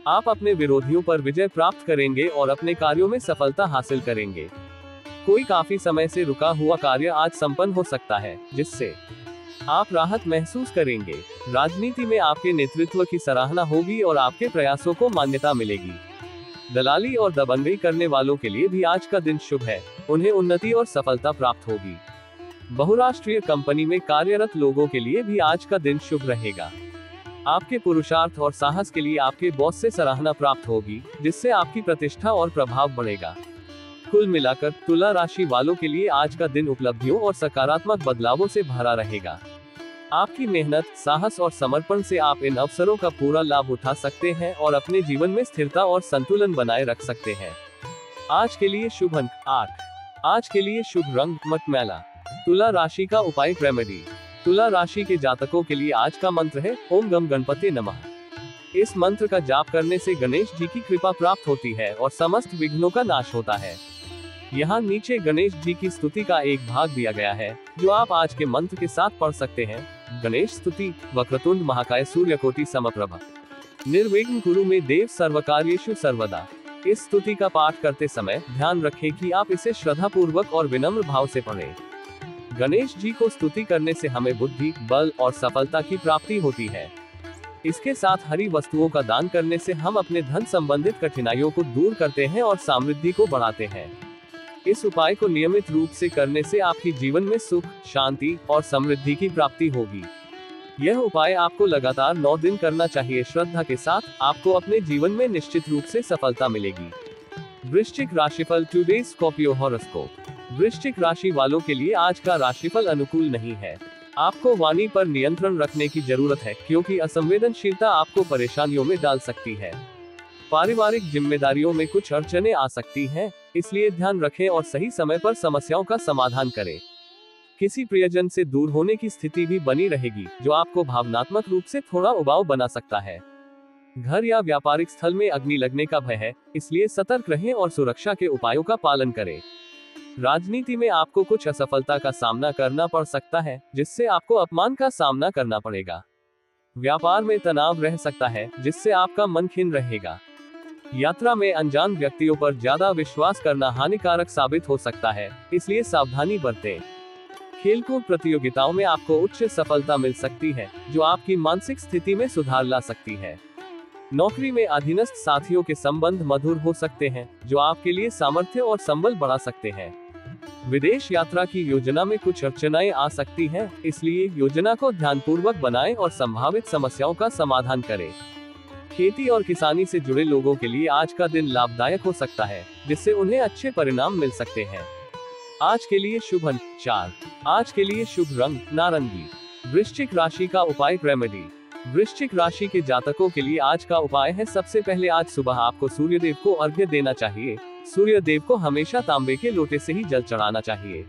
आप अपने विरोधियों पर विजय प्राप्त करेंगे और अपने कार्यों में सफलता हासिल करेंगे। कोई काफी समय से रुका हुआ कार्य आज संपन्न हो सकता है, जिससे आप राहत महसूस करेंगे। राजनीति में आपके नेतृत्व की सराहना होगी और आपके प्रयासों को मान्यता मिलेगी। दलाली और दबंगई करने वालों के लिए भी आज का दिन शुभ है, उन्हें उन्नति और सफलता प्राप्त होगी। बहुराष्ट्रीय कंपनी में कार्यरत लोगों के लिए भी आज का दिन शुभ रहेगा। आपके पुरुषार्थ और साहस के लिए आपके बॉस से सराहना प्राप्त होगी, जिससे आपकी प्रतिष्ठा और प्रभाव बढ़ेगा। कुल मिलाकर तुला राशि वालों के लिए आज का दिन उपलब्धियों और सकारात्मक बदलावों से भरा रहेगा। आपकी मेहनत, साहस और समर्पण से आप इन अवसरों का पूरा लाभ उठा सकते हैं और अपने जीवन में स्थिरता और संतुलन बनाए रख सकते हैं। आज के लिए शुभ अंक 8। आज के लिए शुभ रंग मटमैला। तुला राशि का उपाय रेमेडी। तुला राशि के जातकों के लिए आज का मंत्र है ओम गम गणपते नमः। इस मंत्र का जाप करने से गणेश जी की कृपा प्राप्त होती है और समस्त विघ्नों का नाश होता है। यहाँ नीचे गणेश जी की स्तुति का एक भाग दिया गया है, जो आप आज के मंत्र के साथ पढ़ सकते हैं। गणेश स्तुति। वक्रतुंड महाकाय सूर्यकोटि समप्रभ निर्विघ्न कुरु मे देव सर्वकार्येषु सर्वदा। इस स्तुति का पाठ करते समय ध्यान रखें कि आप इसे श्रद्धा पूर्वक और विनम्र भाव से पढ़ें। गणेश जी को स्तुति करने से हमें बुद्धि, बल और सफलता की प्राप्ति होती है। इसके साथ हरी वस्तुओं का दान करने से हम अपने धन संबंधित कठिनाइयों को दूर करते हैं और समृद्धि को बढ़ाते हैं। इस उपाय को नियमित रूप से करने से आपके जीवन में सुख, शांति और समृद्धि की प्राप्ति होगी। यह उपाय आपको लगातार 9 दिन करना चाहिए। श्रद्धा के साथ आपको अपने जीवन में निश्चित रूप से सफलता मिलेगी। वृश्चिक राशिफल। Today's Scorpio horoscope. वृश्चिक राशि वालों के लिए आज का राशिफल अनुकूल नहीं है। आपको वाणी पर नियंत्रण रखने की जरूरत है, क्योंकि असंवेदनशीलता आपको परेशानियों में डाल सकती है। पारिवारिक जिम्मेदारियों में कुछ अड़चनें आ सकती हैं, इसलिए ध्यान रखें और सही समय पर समस्याओं का समाधान करें। किसी प्रियजन से दूर होने की स्थिति भी बनी रहेगी, जो आपको भावनात्मक रूप से थोड़ा उबाऊ बना सकता है। घर या व्यापारिक स्थल में अग्नि लगने का भय है, इसलिए सतर्क रहें और सुरक्षा के उपायों का पालन करें। राजनीति में आपको कुछ असफलता का सामना करना पड़ सकता है, जिससे आपको अपमान का सामना करना पड़ेगा। व्यापार में तनाव रह सकता है, जिससे आपका मन खिन्न रहेगा। यात्रा में अनजान व्यक्तियों पर ज्यादा विश्वास करना हानिकारक साबित हो सकता है, इसलिए सावधानी बरतें। खेलकूद प्रतियोगिताओं में आपको उच्च सफलता मिल सकती है, जो आपकी मानसिक स्थिति में सुधार ला सकती है। नौकरी में अधीनस्थ साथियों के संबंध मधुर हो सकते हैं, जो आपके लिए सामर्थ्य और संबल बढ़ा सकते हैं। विदेश यात्रा की योजना में कुछ अड़चनें आ सकती हैं, इसलिए योजना को ध्यानपूर्वक बनाएं और संभावित समस्याओं का समाधान करें। खेती और किसानी से जुड़े लोगों के लिए आज का दिन लाभदायक हो सकता है, जिससे उन्हें अच्छे परिणाम मिल सकते हैं। आज के लिए शुभ अंक 4। आज के लिए शुभ रंग नारंगी। वृश्चिक राशि का उपाय रेमेडी। वृश्चिक राशि के जातकों के लिए आज का उपाय है, सबसे पहले आज सुबह आपको सूर्यदेव को अर्घ्य देना चाहिए। सूर्यदेव को हमेशा तांबे के लोटे से ही जल चढ़ाना चाहिए।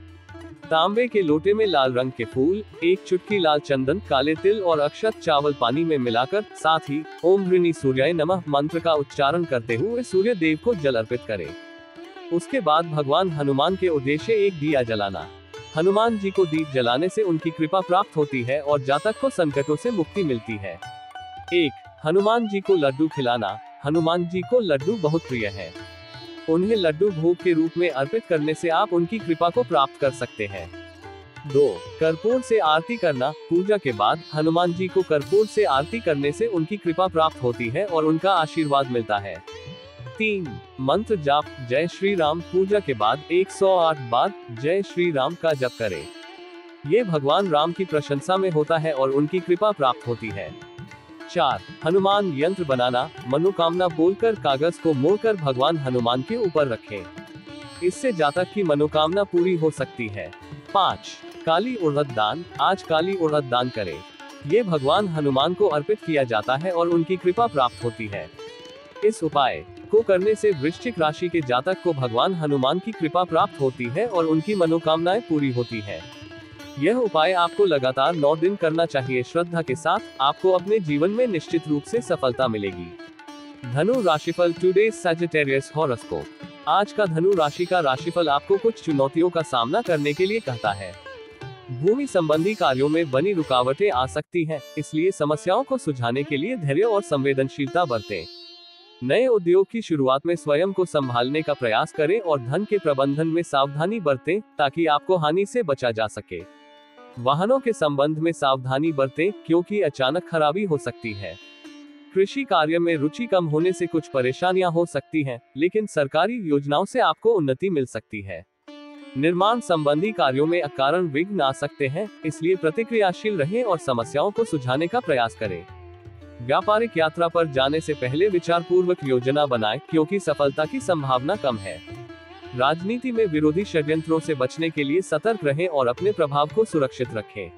तांबे के लोटे में लाल रंग के फूल, एक चुटकी लाल चंदन, काले तिल और अक्षत चावल पानी में मिलाकर, साथ ही ओम ह्रीनि सूर्याय नमः मंत्र का उच्चारण करते हुए सूर्य देव को जल अर्पित करें। उसके बाद भगवान हनुमान के उद्देश्य एक दिया जलाना। हनुमान जी को दीप जलाने से उनकी कृपा प्राप्त होती है और जातक को संकटों से मुक्ति मिलती है। 1. हनुमान जी को लड्डू खिलाना। हनुमान जी को लड्डू बहुत प्रिय है। उन्हें लड्डू भोग के रूप में अर्पित करने से आप उनकी कृपा को प्राप्त कर सकते हैं। 2. कर्पूर से आरती करना। पूजा के बाद हनुमान जी को कर्पूर से आरती करने से उनकी कृपा प्राप्त होती है और उनका आशीर्वाद मिलता है। 3. मंत्र जाप। जय श्री राम। पूजा के बाद 108 बार जय श्री राम का जप करें। ये भगवान राम की प्रशंसा में होता है और उनकी कृपा प्राप्त होती है। 4. हनुमान यंत्र बनाना। मनोकामना बोलकर कागज को मोड़कर भगवान हनुमान के ऊपर रखें। इससे जातक की मनोकामना पूरी हो सकती है। 5. काली उड़द दान। आज काली उड़द दान करें। ये भगवान हनुमान को अर्पित किया जाता है और उनकी कृपा प्राप्त होती है। इस उपाय को करने से वृश्चिक राशि के जातक को भगवान हनुमान की कृपा प्राप्त होती है और उनकी मनोकामनाएं पूरी होती है। यह उपाय आपको लगातार 9 दिन करना चाहिए। श्रद्धा के साथ आपको अपने जीवन में निश्चित रूप से सफलता मिलेगी। धनु राशिफल। Today Sagittarius horoscope. आज का धनु राशि का राशिफल आपको कुछ चुनौतियों का सामना करने के लिए कहता है। भूमि संबंधी कार्यों में बनी रुकावटें आ सकती हैं, इसलिए समस्याओं को सुलझाने के लिए धैर्य और संवेदनशीलता बरतें। नए उद्योग की शुरुआत में स्वयं को संभालने का प्रयास करें और धन के प्रबंधन में सावधानी बरतें ताकि आपको हानि से बचा जा सके। वाहनों के संबंध में सावधानी बरतें क्योंकि अचानक खराबी हो सकती है। कृषि कार्य में रुचि कम होने से कुछ परेशानियां हो सकती हैं, लेकिन सरकारी योजनाओं से आपको उन्नति मिल सकती है। निर्माण संबंधी कार्यों में अकारण विघ्न आ सकते हैं, इसलिए प्रतिक्रियाशील रहें और समस्याओं को सुलझाने का प्रयास करें। व्यापारिक यात्रा पर जाने से पहले विचारपूर्वक योजना बनाएं क्योंकि सफलता की संभावना कम है। राजनीति में विरोधी षड्यंत्रों से बचने के लिए सतर्क रहें और अपने प्रभाव को सुरक्षित रखें।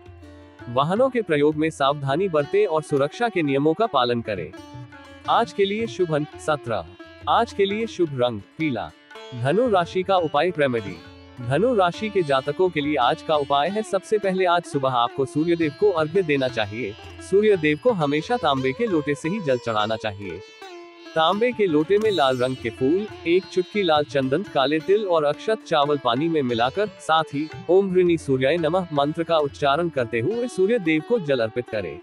वाहनों के प्रयोग में सावधानी बरतें और सुरक्षा के नियमों का पालन करें। आज के लिए शुभ अंक 17। आज के लिए शुभ रंग पीला। धनु राशि का उपाय रेमेडी। धनु राशि के जातकों के लिए आज का उपाय है, सबसे पहले आज सुबह आपको सूर्यदेव को अर्घ्य देना चाहिए। सूर्यदेव को हमेशा तांबे के लोटे से ही जल चढ़ाना चाहिए। तांबे के लोटे में लाल रंग के फूल, एक चुटकी लाल चंदन, काले तिल और अक्षत चावल पानी में मिलाकर, साथ ही ओम ह्रीनि सूर्याय नमः मंत्र का उच्चारण करते हुए सूर्य देव को जल अर्पित करें।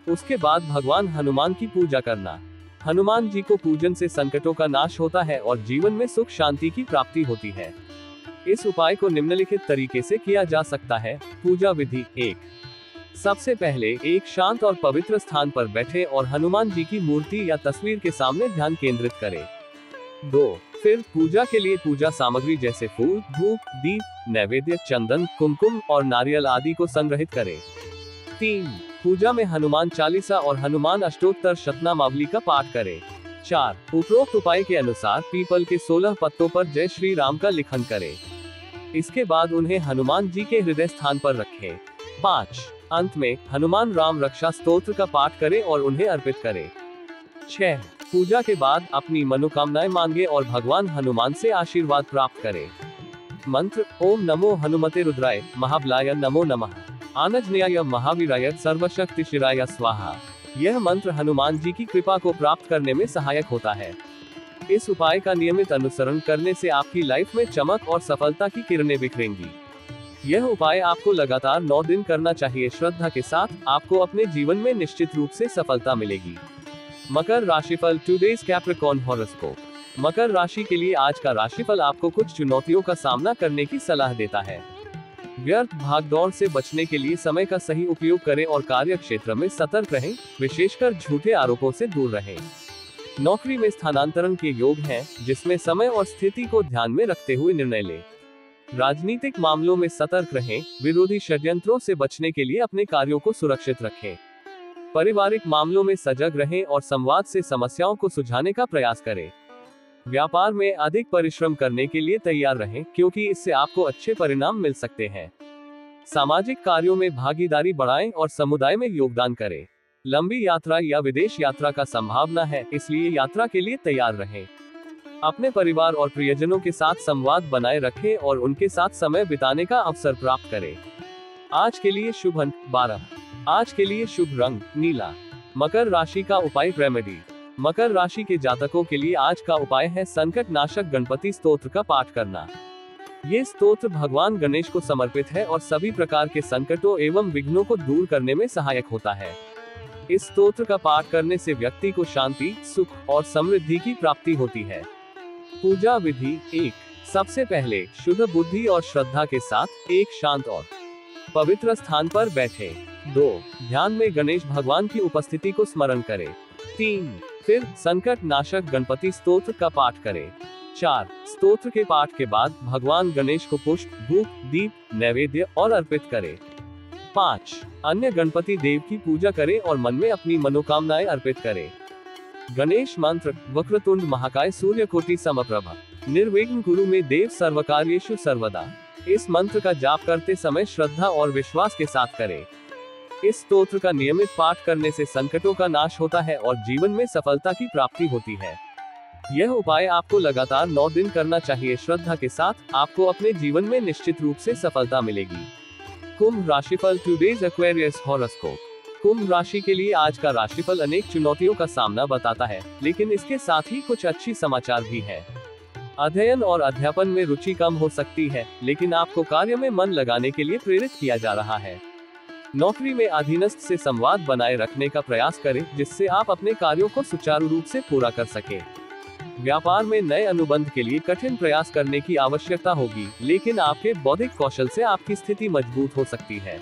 उसके बाद भगवान हनुमान की पूजा करना। हनुमान जी को पूजन से संकटों का नाश होता है और जीवन में सुख शांति की प्राप्ति होती है। इस उपाय को निम्नलिखित तरीके से किया जा सकता है। पूजा विधि। 1. सबसे पहले एक शांत और पवित्र स्थान पर बैठें और हनुमान जी की मूर्ति या तस्वीर के सामने ध्यान केंद्रित करें। 2. फिर पूजा के लिए पूजा सामग्री जैसे फूल, धूप, दीप, नैवेद्य, चंदन, कुमकुम और नारियल आदि को संग्रहित करें। 3. पूजा में हनुमान चालीसा और हनुमान अष्टोत्तर शतनामावली का पाठ करें। 4. उपरोक्त उपाय के अनुसार पीपल के 16 पत्तों पर जय श्री राम का लिखन करें। इसके बाद उन्हें हनुमान जी के हृदय स्थान पर रखें। 5. अंत में हनुमान राम रक्षा स्तोत्र का पाठ करें और उन्हें अर्पित करें। 6. पूजा के बाद अपनी मनोकामनाएं मांगे और भगवान हनुमान से आशीर्वाद प्राप्त करें। मंत्र: ओम नमो हनुमते रुद्राय महाबलाय नमो नमः, आनजनेयाय महावीराय सर्वशक्ति शिराय स्वाहा। यह मंत्र हनुमान जी की कृपा को प्राप्त करने में सहायक होता है। इस उपाय का नियमित अनुसरण करने से आपकी लाइफ में चमक और सफलता की किरणें बिखरेंगी। यह उपाय आपको लगातार 9 दिन करना चाहिए। श्रद्धा के साथ आपको अपने जीवन में निश्चित रूप से सफलता मिलेगी। मकर राशिफल। Today's Capricorn horoscope. मकर राशि के लिए आज का राशिफल आपको कुछ चुनौतियों का सामना करने की सलाह देता है। व्यर्थ भागदौड़ से बचने के लिए समय का सही उपयोग करें और कार्य क्षेत्र में सतर्क रहें, विशेषकर झूठे आरोपों से दूर रहें। नौकरी में स्थानांतरण के योग हैं, जिसमें समय और स्थिति को ध्यान में रखते हुए निर्णय लें। राजनीतिक मामलों में सतर्क रहें, विरोधी षड्यंत्रों से बचने के लिए अपने कार्यों को सुरक्षित रखें। पारिवारिक मामलों में सजग रहें और संवाद से समस्याओं को सुलझाने का प्रयास करें। व्यापार में अधिक परिश्रम करने के लिए तैयार रहें, क्योंकि इससे आपको अच्छे परिणाम मिल सकते हैं। सामाजिक कार्यों में भागीदारी बढ़ाएं और समुदाय में योगदान करें। लंबी यात्रा या विदेश यात्रा का संभावना है, इसलिए यात्रा के लिए तैयार रहें। अपने परिवार और प्रियजनों के साथ संवाद बनाए रखें और उनके साथ समय बिताने का अवसर प्राप्त करें। आज के लिए शुभ अंक 12। आज के लिए शुभ रंग नीला। मकर राशि का उपाय रेमेडी। मकर राशि के जातकों के लिए आज का उपाय है संकट नाशक गणपति स्तोत्र का पाठ करना। ये स्तोत्र भगवान गणेश को समर्पित है और सभी प्रकार के संकटों एवं विघ्नों को दूर करने में सहायक होता है। इस स्तोत्र का पाठ करने से व्यक्ति को शांति, सुख और समृद्धि की प्राप्ति होती है। पूजा विधि 1। सबसे पहले शुद्ध बुद्धि और श्रद्धा के साथ एक शांत और पवित्र स्थान पर बैठे। 2। ध्यान में गणेश भगवान की उपस्थिति को स्मरण करें। 3। फिर संकट नाशक गणपति स्तोत्र का पाठ करें। 4। स्तोत्र के पाठ के बाद भगवान गणेश को पुष्प, धूप, दीप, नैवेद्य और अर्पित करें। 5। अन्य गणपति देव की पूजा करें और मन में अपनी मनोकामनाएं अर्पित करें। गणेश मंत्र। वक्रतुंड महाकाय सूर्यकोटि समप्रभ निर्विघ्न कुरु मे देव सर्वकार्येषु सर्वदा। इस मंत्र का जाप करते समय श्रद्धा और विश्वास के साथ करें। इस स्तोत्र का नियमित पाठ करने से संकटों का नाश होता है और जीवन में सफलता की प्राप्ति होती है। यह उपाय आपको लगातार 9 दिन करना चाहिए। श्रद्धा के साथ आपको अपने जीवन में निश्चित रूप से सफलता मिलेगी। कुंभ राशिफल। Today's Aquarius horoscope. कुंभ राशि के लिए आज का राशिफल अनेक चुनौतियों का सामना बताता है, लेकिन इसके साथ ही कुछ अच्छी समाचार भी है। अध्ययन और अध्यापन में रुचि कम हो सकती है, लेकिन आपको कार्य में मन लगाने के लिए प्रेरित किया जा रहा है। नौकरी में अधीनस्थ से संवाद बनाए रखने का प्रयास करें, जिससे आप अपने कार्यों को सुचारू रूप से पूरा कर सकें। व्यापार में नए अनुबंध के लिए कठिन प्रयास करने की आवश्यकता होगी, लेकिन आपके बौद्धिक कौशल से आपकी स्थिति मजबूत हो सकती है।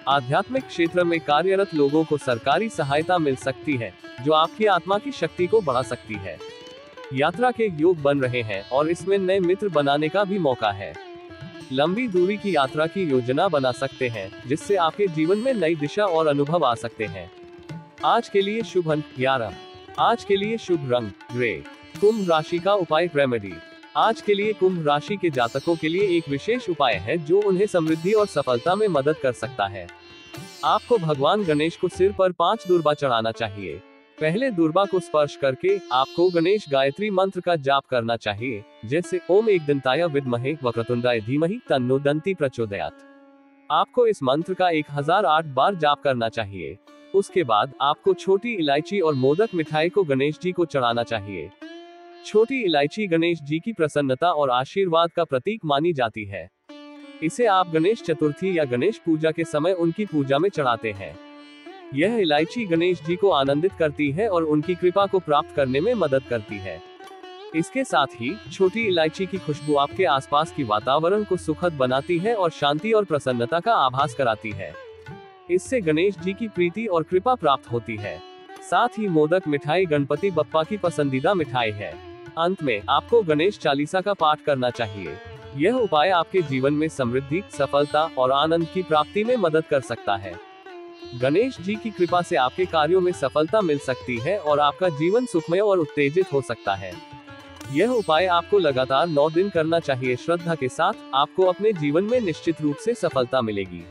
आध्यात्मिक क्षेत्र में कार्यरत लोगों को सरकारी सहायता मिल सकती है, जो आपकी आत्मा की शक्ति को बढ़ा सकती है। यात्रा के योग बन रहे हैं और इसमें नए मित्र बनाने का भी मौका है। लंबी दूरी की यात्रा की योजना बना सकते हैं, जिससे आपके जीवन में नई दिशा और अनुभव आ सकते हैं। आज के लिए शुभ अंक 11। आज के लिए शुभ रंग ग्रे। कुंभ राशि का उपाय रेमेडी। आज के लिए कुंभ राशि के जातकों के लिए एक विशेष उपाय है जो उन्हें समृद्धि और सफलता में मदद कर सकता है। आपको भगवान गणेश को सिर पर 5 दुर्बा चढ़ाना चाहिए। पहले दुर्बा को स्पर्श करके आपको गणेश गायत्री मंत्र का जाप करना चाहिए, जैसे ओम एकदंताय विद्महे वक्रतुंडाय धीमहि तन्नो दंती प्रचोदयात्। आपको इस मंत्र का 1008 बार जाप करना चाहिए। उसके बाद आपको छोटी इलायची और मोदक मिठाई को गणेश जी को चढ़ाना चाहिए। छोटी इलायची गणेश जी की प्रसन्नता और आशीर्वाद का प्रतीक मानी जाती है। इसे आप गणेश चतुर्थी या गणेश पूजा के समय उनकी पूजा में चढ़ाते हैं। यह इलायची गणेश जी को आनंदित करती है और उनकी कृपा को प्राप्त करने में मदद करती है। इसके साथ ही छोटी इलायची की खुशबू आपके आसपास की वातावरण को सुखद बनाती है और शांति और प्रसन्नता का आभास कराती है। इससे गणेश जी की प्रीति और कृपा प्राप्त होती है। साथ ही मोदक मिठाई गणपति बप्पा की पसंदीदा मिठाई है। अंत में आपको गणेश चालीसा का पाठ करना चाहिए। यह उपाय आपके जीवन में समृद्धि, सफलता और आनंद की प्राप्ति में मदद कर सकता है। गणेश जी की कृपा से आपके कार्यों में सफलता मिल सकती है और आपका जीवन सुखमय और उत्तेजित हो सकता है। यह उपाय आपको लगातार 9 दिन करना चाहिए। श्रद्धा के साथ आपको अपने जीवन में निश्चित रूप से सफलता मिलेगी।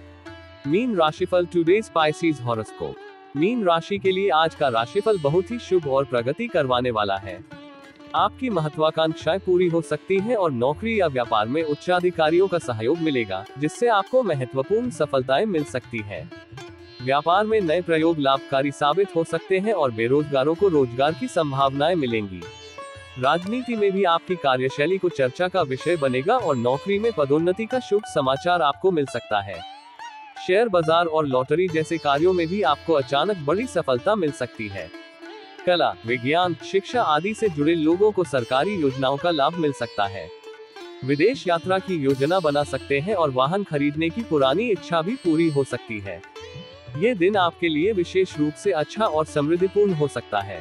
मीन राशिफल। Today's species horoscope. मीन राशि के लिए आज का राशिफल बहुत ही शुभ और प्रगति करवाने वाला है। आपकी महत्वाकांक्षाएं पूरी हो सकती हैं और नौकरी या व्यापार में उच्चाधिकारियों का सहयोग मिलेगा, जिससे आपको महत्वपूर्ण सफलताएं मिल सकती हैं। व्यापार में नए प्रयोग लाभकारी साबित हो सकते हैं और बेरोजगारों को रोजगार की संभावनाएं मिलेंगी। राजनीति में भी आपकी कार्यशैली को चर्चा का विषय बनेगा और नौकरी में पदोन्नति का शुभ समाचार आपको मिल सकता है। शेयर बाजार और लॉटरी जैसे कार्यों में भी आपको अचानक बड़ी सफलता मिल सकती है। कला, विज्ञान, शिक्षा आदि से जुड़े लोगों को सरकारी योजनाओं का लाभ मिल सकता है। विदेश यात्रा की योजना बना सकते हैं और वाहन खरीदने की पुरानी इच्छा भी पूरी हो सकती है। ये दिन आपके लिए विशेष रूप से अच्छा और समृद्धिपूर्ण हो सकता है।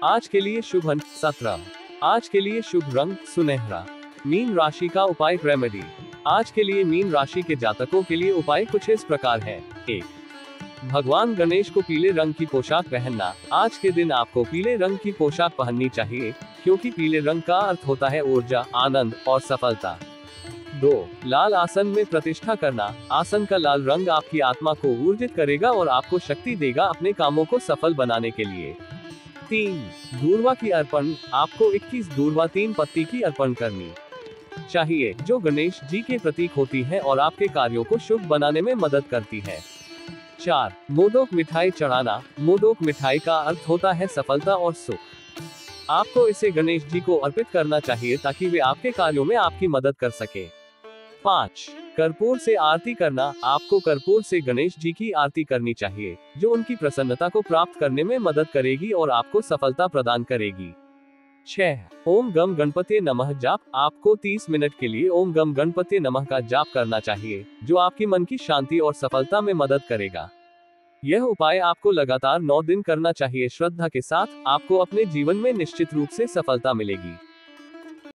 आज के लिए शुभ अंक 17। आज के लिए शुभ रंग सुनहरा। मीन राशि का उपाय रेमेडी। आज के लिए मीन राशि के जातकों के लिए उपाय कुछ इस प्रकार है। 1. भगवान गणेश को पीले रंग की पोशाक पहनना। आज के दिन आपको पीले रंग की पोशाक पहननी चाहिए, क्योंकि पीले रंग का अर्थ होता है ऊर्जा, आनंद और सफलता। 2. लाल आसन में प्रतिष्ठा करना। आसन का लाल रंग आपकी आत्मा को ऊर्जित करेगा और आपको शक्ति देगा अपने कामों को सफल बनाने के लिए। 3. दूर्वा की अर्पण। आपको 21 दूर्वा 3 पत्ती की अर्पण करनी चाहिए, जो गणेश जी के प्रतीक होती है और आपके कार्यों को शुभ बनाने में मदद करती है। 4. मोदक मिठाई चढ़ाना। मोदक मिठाई का अर्थ होता है सफलता और सुख। आपको इसे गणेश जी को अर्पित करना चाहिए ताकि वे आपके कार्यों में आपकी मदद कर सके। 5. कर्पूर से आरती करना। आपको कर्पूर से गणेश जी की आरती करनी चाहिए, जो उनकी प्रसन्नता को प्राप्त करने में मदद करेगी और आपको सफलता प्रदान करेगी। 6. ओम गम गणपति नमः जाप। आपको 30 मिनट के लिए ओम गम गणपति नमः का जाप करना चाहिए, जो आपकी मन की शांति और सफलता में मदद करेगा। यह उपाय आपको लगातार 9 दिन करना चाहिए। श्रद्धा के साथ आपको अपने जीवन में निश्चित रूप से सफलता मिलेगी।